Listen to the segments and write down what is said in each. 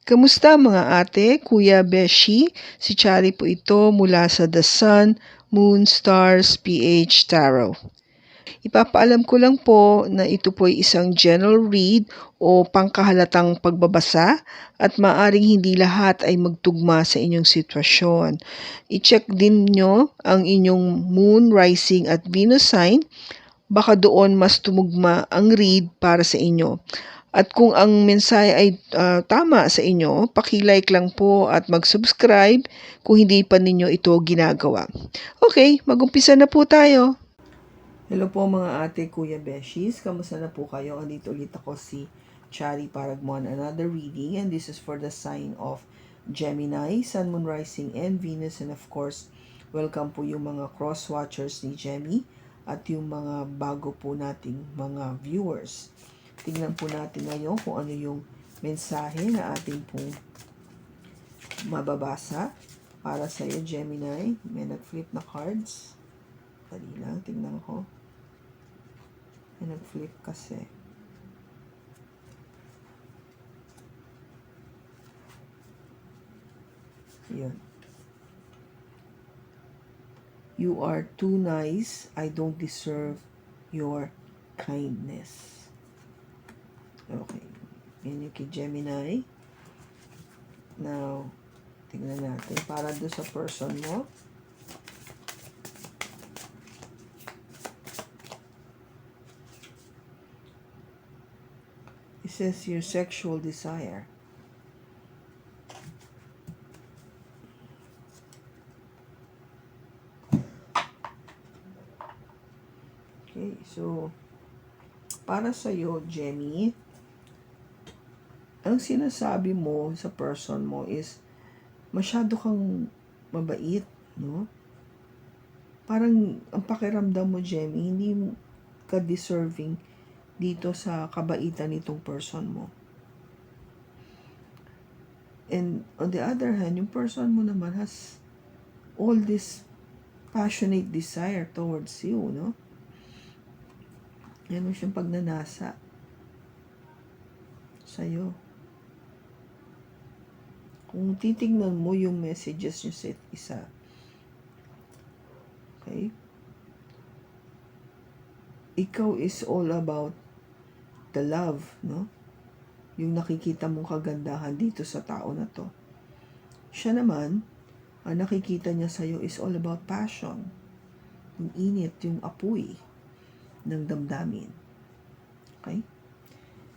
Kamusta mga ate, kuya, beshi? Si Chari po ito mula sa The Sun, Moon, Stars, PH Tarot. Ipapaalam ko lang po na ito po ay isang general read o pangkahalatang pagbabasa at maaring hindi lahat ay magtugma sa inyong sitwasyon. I-check din nyo ang inyong Moon, Rising at Venus sign. Baka doon mas tumugma ang read para sa inyo. At kung ang mensahe ay tama sa inyo, paki-like lang po at mag-subscribe kung hindi pa ninyo ito ginagawa. Okay, mag-umpisa na po tayo. Hello po mga ate, kuya, beshies. Kamusta na po kayo? Andito ulit ako si Chari Paragmon, another reading, and this is for the sign of Gemini, Sun, Moon, Rising, and Venus. And of course, welcome po yung mga cross-watchers ni Gemini at yung mga bago po nating mga viewers. Tingnan po natin ngayon kung ano yung mensahe na ating pong mababasa para sa iyo, Gemini. May nag-flip na cards. Dali lang, tingnan ko. May nag-flip kasi. Yun. You are too nice. I don't deserve your kindness. Okay. Yan yung kay Gemini. Now, tingnan natin. Para doon sa person mo. It says your sexual desire. Okay, so, para sa'yo, Gemini, ang sinasabi mo sa person mo is masyado kang mabait, no? Parang ang pakiramdam mo, Gemini, hindi ka deserving dito sa kabaitan nitong person mo. And on the other hand, yung person mo naman has all this passionate desire towards you, no? Yan mo siyang pagnanasa sa'yo. Kung titignan mo yung messages nyo sa isa, okay? Ikaw is all about the love, no? Yung nakikita mong kagandahan dito sa tao na to. Siya naman, ang nakikita niya sa'yo is all about passion. Yung init, yung apoy ng damdamin. Okay?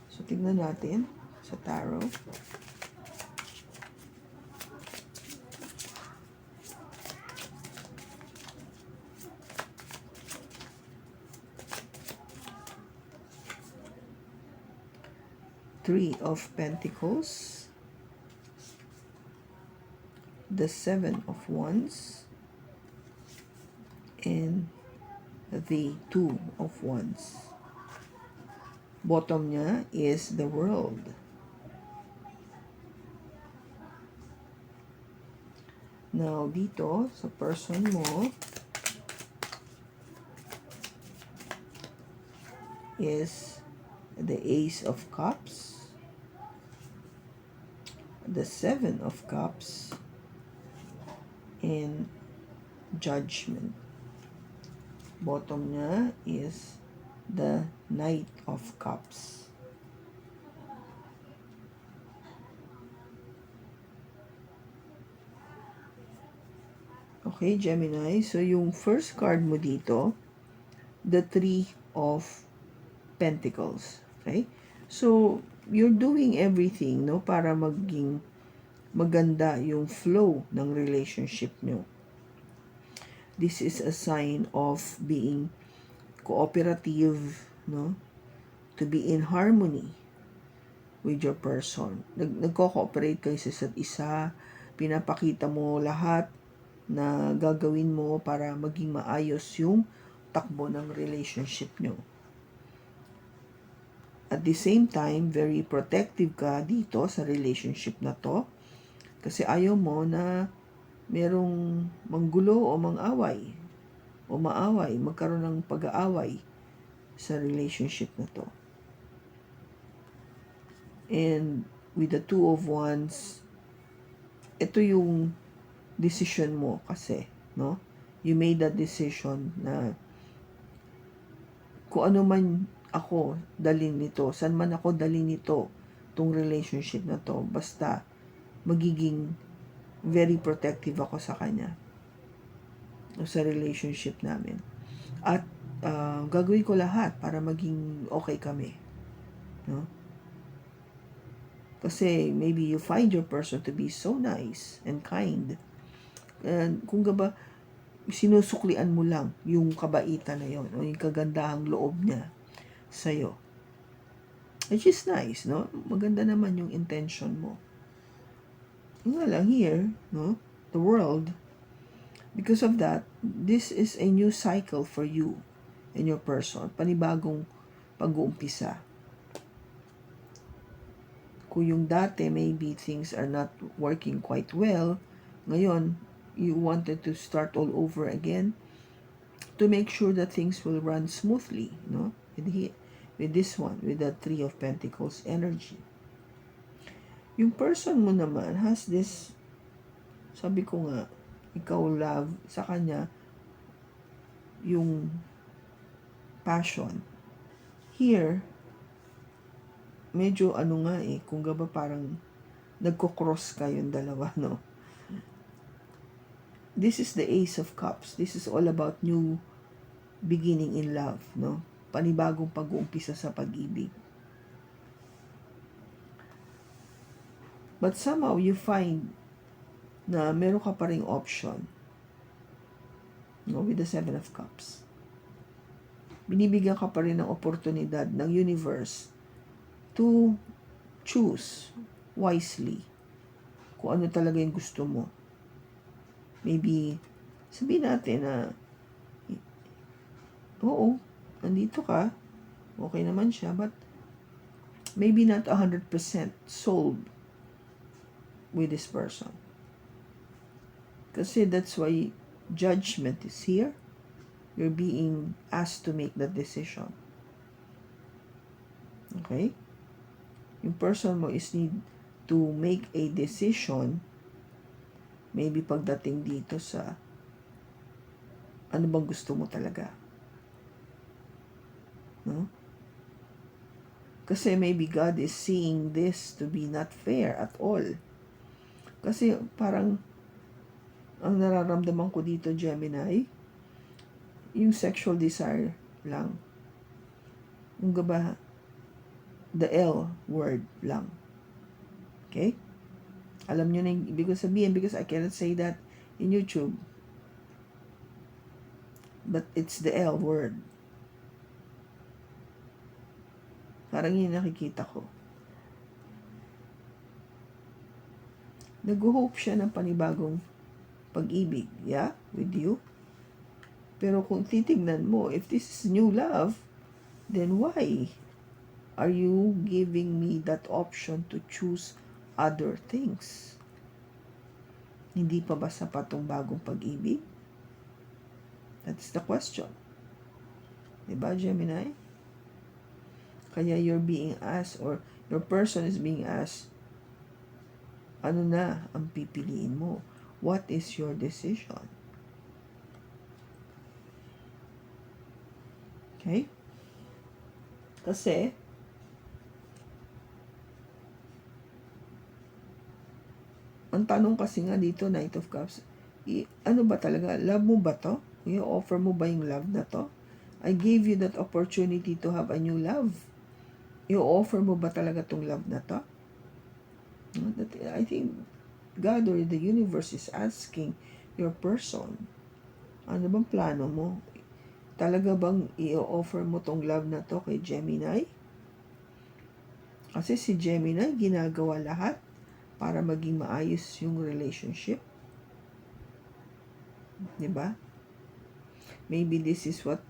So, tignan natin sa tarot. Three of Pentacles, the Seven of Wands, and the Two of Wands. Bottom niya is the World. Now, dito, sa person mo, is the Ace of Cups, the Seven of Cups, and Judgment. Bottom niya is the Knight of Cups. Okay, Gemini. So, yung first card mo dito, the Three of Pentacles. Okay? So, you're doing everything, no, para maging maganda yung flow ng relationship nyo. This is a sign of being cooperative, no, to be in harmony with your person. Nagko-cooperate kayo sa isa't isa, pinapakita mo lahat na gagawin mo para maging maayos yung takbo ng relationship nyo. At the same time, very protective ka dito sa relationship na to. Kasi ayaw mo na merong manggulo o mang-away o maaway, magkaroon ng pag-aaway sa relationship na to. And with the Two of Wands, ito yung decision mo kasi, no? You made that decision na kung ano man ako dalhin nito, saan man ako dalhin nito, tong relationship na to, basta magiging very protective ako sa kanya o sa relationship namin. At gagawin ko lahat para maging okay kami, no? Kasi maybe you find your person to be so nice and kind. And kung ba sinusuklian mo lang yung kabaitan na yon o yung kagandahang loob niya sa'yo. Which is nice, no? Maganda naman yung intention mo. Yung nga lang here, no? The world, because of that, this is a new cycle for you and your person. Panibagong pag-uumpisa. Kung yung dati, maybe things are not working quite well, ngayon, you wanted to start all over again to make sure that things will run smoothly, no? With this one, with the Three of Pentacles energy. Yung person mo naman has this, sabi ko nga, ikaw love sa kanya, yung passion. Here, medyo ano nga kung ba parang nagko-cross kayong dalawa, no? This is the Ace of Cups. This is all about new beginning in love, no? Panibagong pag-uumpisa sa pag-ibig. But somehow you find na meron ka pa ring option, no? With the Seven of Cups. Binibigyan ka pa rin ng oportunidad ng universe to choose wisely kung ano talaga yung gusto mo. Maybe, sabihin natin na, oo, andito ka, okay naman siya, but maybe not 100% sold with this person. Kasi that's why judgment is here. You're being asked to make that decision. Okay? Yung person mo is need to make a decision, maybe pagdating dito sa ano bang gusto mo talaga. No? Kasi maybe God is seeing this to be not fair at all. Kasi parang ang nararamdaman ko dito, Gemini, yung sexual desire lang. Yung ba, the L word lang. Okay? Alam nyo na yung ibig sabihin because I cannot say that in YouTube. But it's the L word. Parang yun nakikita ko. Nag-hope siya ng panibagong pag-ibig, yeah, with you. Pero kung titignan mo, if this is new love, then why are you giving me that option to choose other things? Hindi pa ba sapat tong bagong pag-ibig? That's the question. Diba, Gemini? Kaya you're being asked, or your person is being asked, ano na ang pipiliin mo? What is your decision? Okay? Kasi, ang tanong kasi nga dito, Knight of Cups, ano ba talaga? Love mo ba to? I-offer mo ba yung love na to? I gave you that opportunity to have a new love. I-offer mo ba talaga tong love na to? I think God or the universe is asking your person, ano bang plano mo? Talaga bang i-offer mo tong love na to kay Gemini? Kasi si Gemini ginagawa lahat para maging maayos yung relationship. Diba? Maybe this is what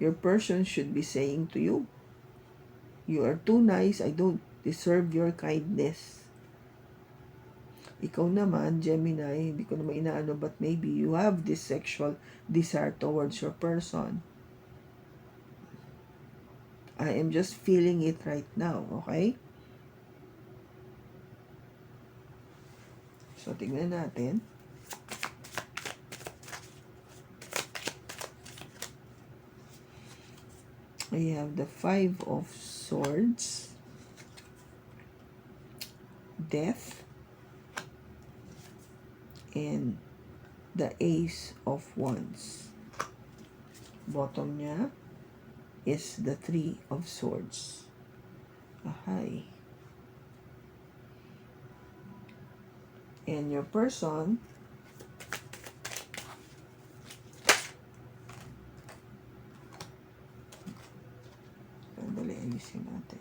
your person should be saying to you. You are too nice, I don't deserve your kindness. Ikaw naman, Gemini, hindi ko naman inaano, but maybe you have this sexual desire towards your person. I am just feeling it right now, okay? So, tignan natin. We have the Five of Swords, Death, and the Ace of Wands. Bottom niya is the Three of Swords. Ahay. And your person, ayusin natin.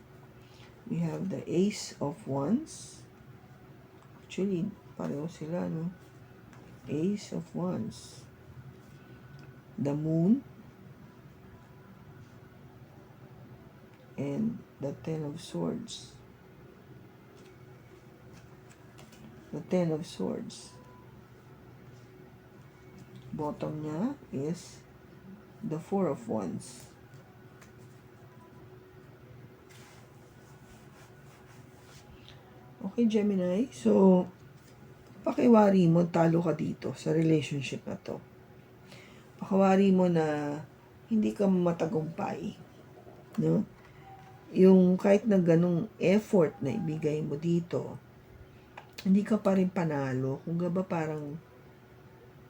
We have the Ace of Wands. Actually, pareho sila, no? Ace of Wands. The Moon. And the Ten of Swords. The Ten of Swords. Bottom niya is the Four of Wands. Okay, Gemini. So, pakiwari mo, talo ka dito sa relationship na to. Pakiwari mo na hindi ka matagumpay. No? Yung kahit na ganung effort na ibigay mo dito, hindi ka pa rin panalo. Kung ba parang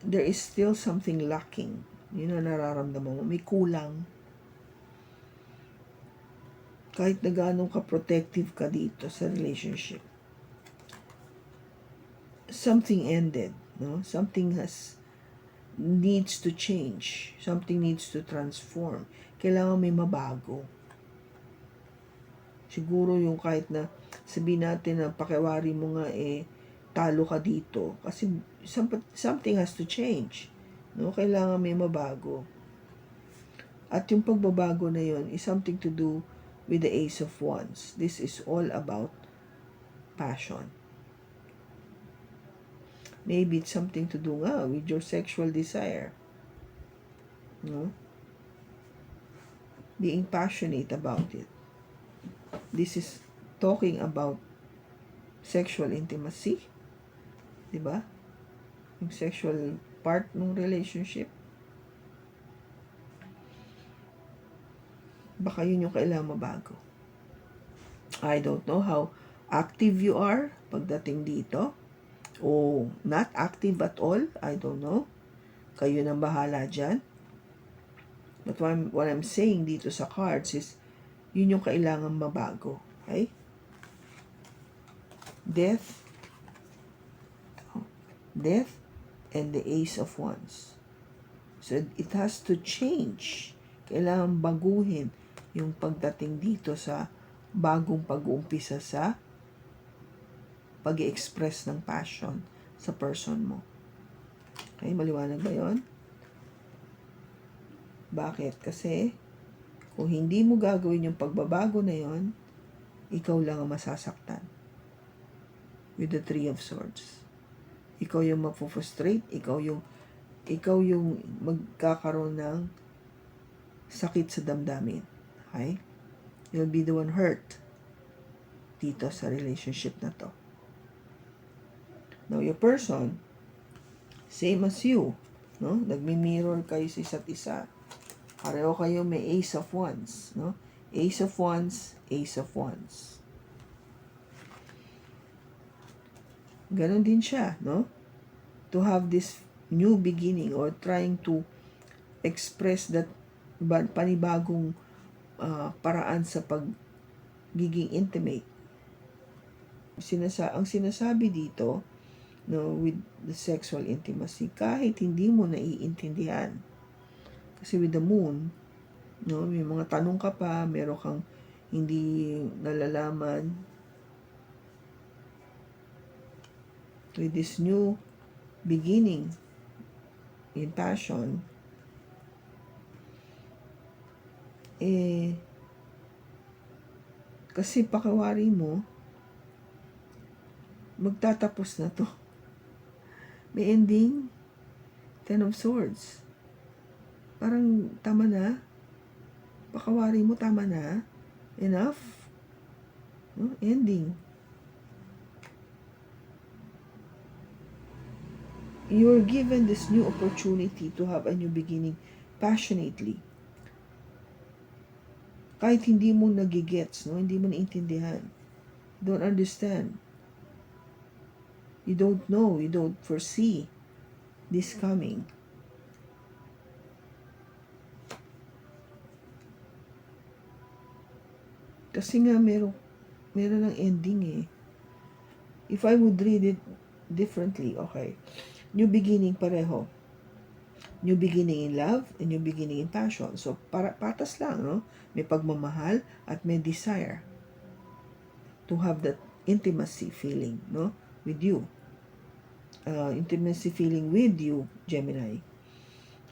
there is still something lacking. Yun ang nararamdaman mo. May kulang. Kahit na ganun ka protective ka dito sa relationship. Something ended, no? Something needs to change. Something needs to transform. Kailangan may mabago. Siguro yung kahit na sabihin natin na pakiwari mo nga talo ka dito kasi something has to change, no? Kailangan may mabago. At yung pagbabago na yon is something to do with the Ace of Wands. This is all about passion. Maybe it's something to do nga with your sexual desire. No? Being passionate about it. This is talking about sexual intimacy. Diba? Yung sexual part ng relationship. Baka yun yung kailangan mabago. I don't know how active you are pagdating dito. O not active at all, I don't know. Kayo nang bahala dyan. But what I'm saying dito sa cards is, yun yung kailangan mabago. Okay? Death, and the Ace of Wands. So, it has to change. Kailangan baguhin yung pagdating dito sa bagong pag-uumpisa sa pag-i-express ng passion sa person mo. Okay, maliwanag ba yun? Bakit? Kasi, kung hindi mo gagawin yung pagbabago na yon, ikaw lang ang masasaktan. With the Three of Swords. Ikaw yung mapufrustrate, ikaw yung magkakaroon ng sakit sa damdamin. Okay? You'll be the one hurt dito sa relationship na to. Now, your person, same as you, no? Nagmi-mirror kayo sa isa't isa. Pareho kayo may Ace of Wands, no? Ace of Wands, Ace of Wands. Ganon din siya, no? To have this new beginning or trying to express that panibagong paraan sa pagiging intimate. Ang sinasabi dito, no, with the sexual intimacy, kahit hindi mo naiintindihan. Kasi with the Moon, no, may mga tanong ka pa, meron kang hindi nalalaman. With this new beginning in passion, kasi pakiwari mo, magtatapos na to. May ending. Ten of Swords. Parang tama na. Pakawari mo, tama na. Enough. No? Ending. you're given this new opportunity to have a new beginning passionately. Kahit hindi mo nagigets, no? Hindi mo naintindihan. You don't understand. You don't know. You don't foresee this coming. Kasi nga meron ng ending eh. If I would read it differently, okay. New beginning pareho. New beginning in love and new beginning in passion. So, patas lang, no? May pagmamahal at may desire to have that intimacy feeling, no? With you. Intimacy feeling with you, Gemini.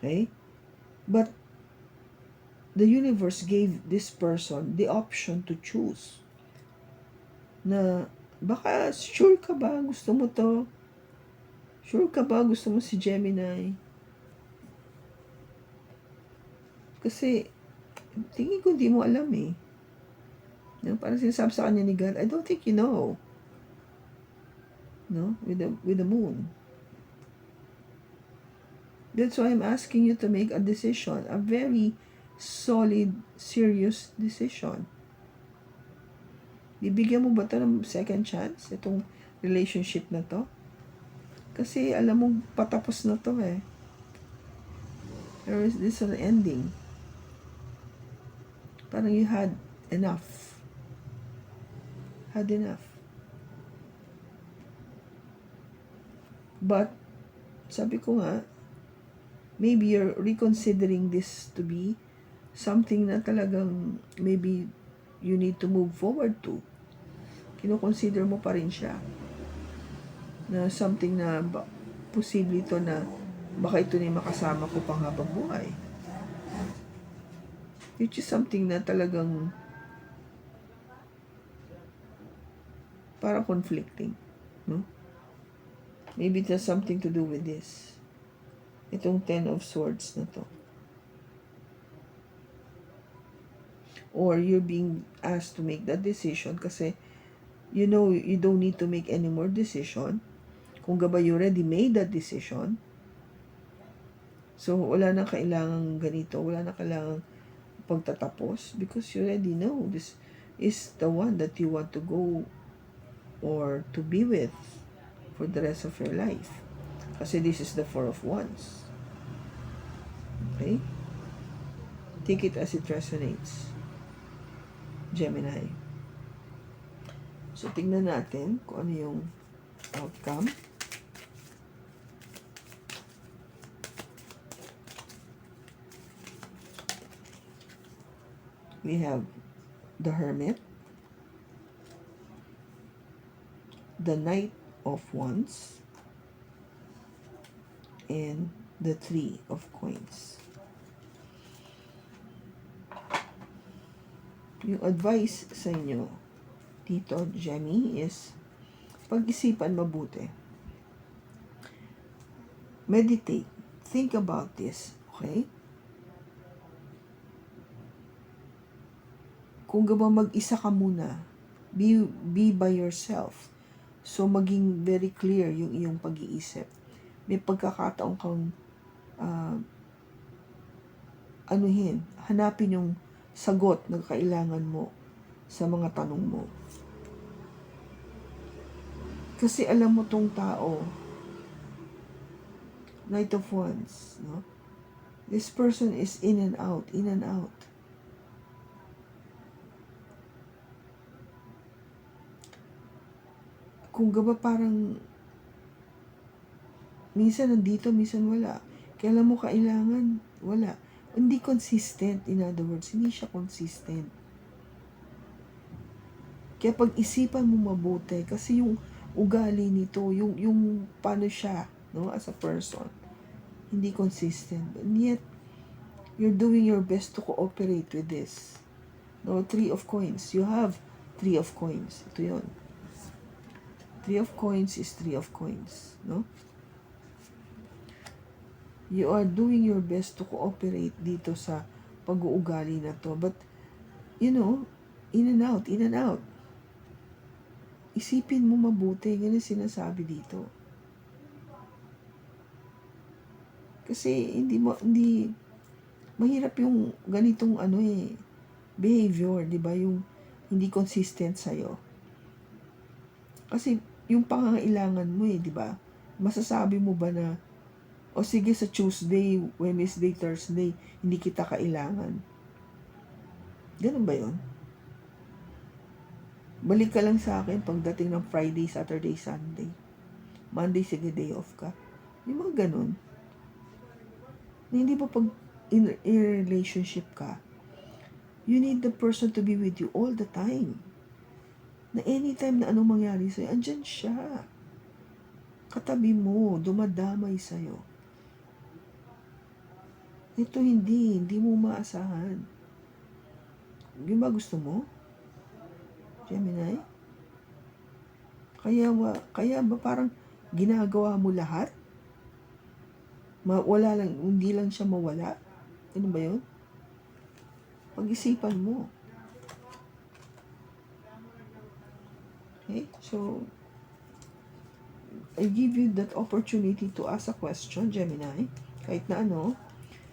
Okay? But, the universe gave this person the option to choose. Na, baka sure ka ba gusto mo to? Sure ka ba gusto mo si Gemini? Kasi, tingin ko hindi mo alam eh. No? Parang sinasabi sa kanya ni God, I don't think you know. No? With the moon. That's why I'm asking you to make a decision. A very solid, serious decision. Bibigyan mo ba ito ng second chance? Itong relationship na to? Kasi alam mo, patapos na to eh. There is this an ending. Parang you had enough. Had enough. But, sabi ko nga, maybe you're reconsidering this to be something na talagang maybe you need to move forward to. Kino-consider mo pa rin siya. Na something na posible ito na baka ito na yung makasama ko pang habang buhay. Which is something na talagang parang conflicting. No? Maybe it has something to do with this. Itong 10 of Swords na to. Or you're being asked to make that decision kasi you know you don't need to make any more decision. Kung gaba you already made that decision, so wala na kailangang ganito, wala na kailangang pagtatapos because you already know this is the one that you want to go or to be with for the rest of your life. Kasi this is the Four of Wands. Okay? Take it as it resonates. Gemini. So, tingnan natin kung ano yung outcome. We have the Hermit, the Knight of Wands, and the Three of Coins. Yung advice sa inyo dito, Gemini, is pag-isipan mabuti. Meditate. Think about this. Okay? Kung gaba mag-isa ka muna, be by yourself. So, maging very clear yung iyong pag-iisip. May pagkakataon kang hanapin yung sagot na kailangan mo sa mga tanong mo. Kasi alam mo tong tao, Knight of Wands, no? This person is in and out, in and out. Kung gaba parang minsan nandito, minsan wala. Kailan mo kailangan, wala. Hindi consistent, in other words, hindi siya consistent. Kaya pag-isipan mo mabuti, kasi yung ugali nito, yung paano siya, no, as a person, hindi consistent. And yet, you're doing your best to cooperate with this. No, Three of Coins. You have Three of Coins. Ito yun. Three of Coins is Three of Coins, no? You are doing your best to cooperate dito sa pag-uugali na to. But, you know, in and out, in and out. Isipin mo mabuti. Ganun sinasabi dito. Kasi hindi mahirap yung ganitong behavior, 'di ba? Yung hindi consistent sa'yo. Kasi yung pangangailangan mo 'di ba? Masasabi mo ba na o sige sa Tuesday, Wednesday, Thursday, hindi kita kailangan. Ganun ba 'yon? Balik ka lang sa akin pagdating ng Friday, Saturday, Sunday. Monday, sige, day off ka. Yung mga ganun. Hindi ba pag in relationship ka, you need the person to be with you all the time. Na anytime na anong mangyari sa'yo, andyan siya. Katabi mo, dumadamay sa'yo. Ito hindi mo maasahan. Yung ba gusto mo? Gemini? Kaya ba parang ginagawa mo lahat? Hindi lang siya mawala? Ano ba yun? Pag-isipan mo. Okay? So, I give you that opportunity to ask a question, Gemini. Kahit na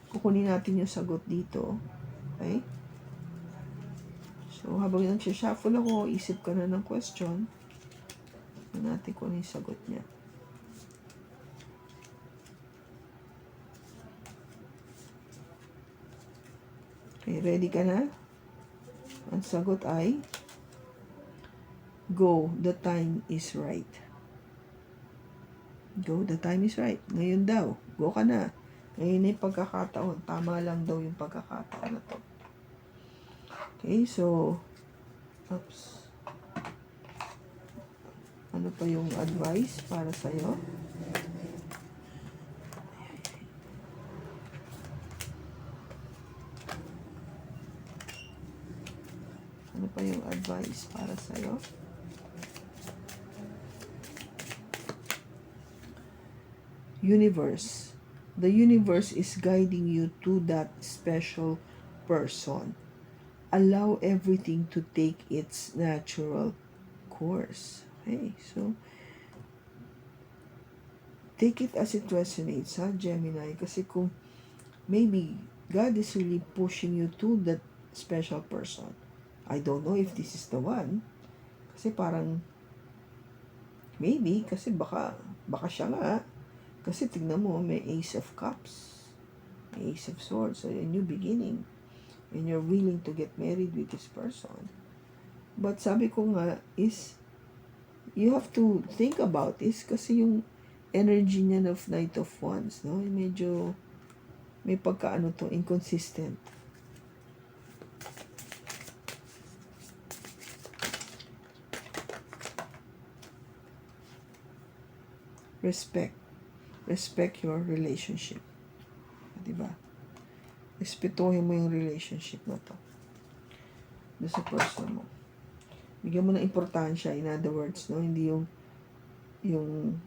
kukunin natin yung sagot dito. Okay? So, habang nagsha-shuffle ako, isip ka na ng question. Tignan natin kung ano yung sagot niya. Okay, ready ka na? Ang sagot ay, go, the time is right. Go, the time is right. Ngayon daw, go ka na. Ngayon na yung pagkakataon. Tama lang daw yung pagkakataon na to. Okay, so, oops. Ano pa yung advice para sa'yo? Ano pa yung advice para sa'yo? Universe. The universe is guiding you to that special person. Allow everything to take its natural course. Okay, so take it as it resonates, Gemini? Kasi kung maybe God is really pushing you to that special person. I don't know if this is the one. Kasi parang maybe, kasi baka siya nga. Kasi tignan mo, may Ace of Cups, may Ace of Swords, so a new beginning. And you're willing to get married with this person. But sabi ko nga is, you have to think about this kasi yung energy niya of Knight of Wands, no? Medyo may inconsistent. Respect your relationship. Diba? Respetuhin mo yung relationship na to. Doon sa person mo. Bigyan mo ng importansya, in other words, no? Hindi yung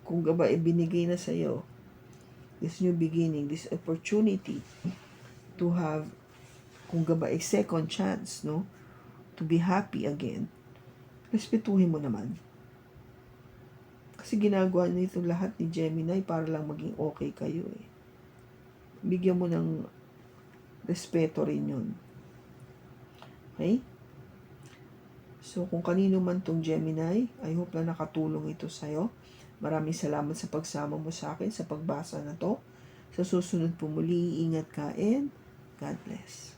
kung ba ibinigay na sa'yo, this new beginning, this opportunity to have, kung ba a second chance, no? To be happy again. Respetuhin mo naman. Kasi ginagawa nito lahat ni Gemini para lang maging okay kayo eh. Bigyan mo ng respeto rin yun. Okay? So, kung kanino man tong Gemini, I hope na nakatulong ito sa'yo. Maraming salamat sa pagsama mo sa akin sa pagbasa na to. Sa susunod po muli, ingat ka and God bless.